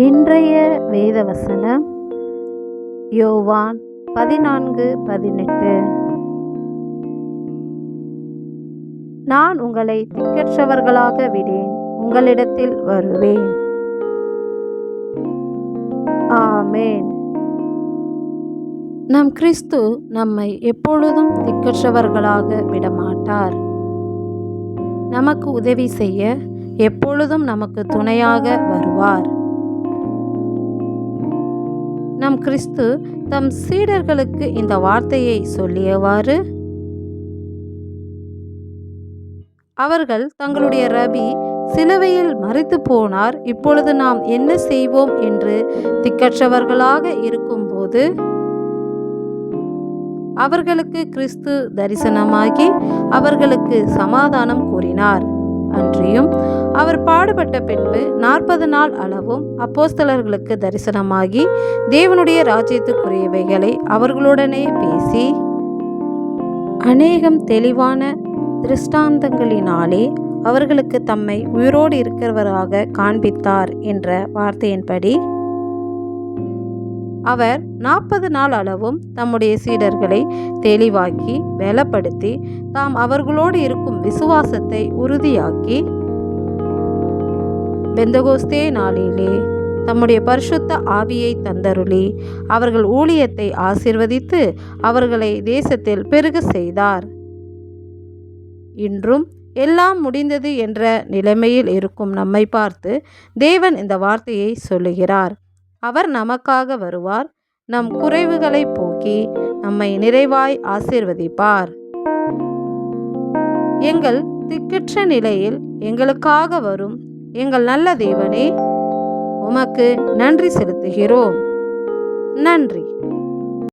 இன்றைய வேத வசனம் யோவான் 14:18. நான் உங்களை திக்கற்றவர்களாக விடேன், உங்களிடத்தில் வருவேன். ஆமென். நம் கிறிஸ்து நம்மை எப்பொழுதும் திக்கற்றவர்களாக விடமாட்டார். நமக்கு உதவி செய்ய எப்பொழுதும் நமக்கு துணையாக வருவார். நம் கிறிஸ்து தம் சீடர்களுக்கு இந்த வார்த்தையை சொல்லியவாறு, அவர்கள் தங்களுடைய ரபி சிலுவையில் மரித்து போனார், இப்பொழுது நாம் என்ன செய்வோம் என்று திக்கற்றவர்களாக இருக்கும்போது அவர்களுக்கு கிறிஸ்து தரிசனமாகி அவர்களுக்கு சமாதானம் கூறினார். அன்றியும் அவர் பாடுபட்ட பின்பு 40 நாள் அளவும் அப்போஸ்தலர்களுக்கு தரிசனமாகி தேவனுடைய ராஜ்யத்துக்குரியவைகளை அவர்களுடனே பேசி அநேகம் தெளிவான திருஷ்டாந்தங்களினாலே அவர்களுக்கு தம்மை உயிரோடு இருக்கிறவராக காண்பித்தார் என்ற வார்த்தையின்படி அவர் 40 நாள் அளவும் தம்முடைய சீடர்களை தெளிவாக்கி பலப்படுத்தி தாம் அவர்களோடு இருக்கும் விசுவாசத்தை உறுதியாக்கி பெந்தகோஸ்தே நாளிலே தம்முடைய பரிசுத்த ஆவியை தந்தருளி அவர்கள் ஊழியத்தை ஆசீர்வதித்து அவர்களை தேசத்தில் பெருக செய்தார். இன்றும் எல்லாம் முடிந்தது என்ற நிலைமையில் இருக்கும் நம்மை பார்த்து தேவன் இந்த வார்த்தையை சொல்லுகிறார். அவர் நமக்காக வருவார், நம் குறைவுகளை போக்கி நம்மை நிறைவாய் ஆசீர்வதிப்பார். எங்கள் திக்கற்ற நிலையில் எங்களுக்காக வரும் எங்கள் நல்ல தேவனே, உமக்கு நன்றி செலுத்துகிறோம். நன்றி.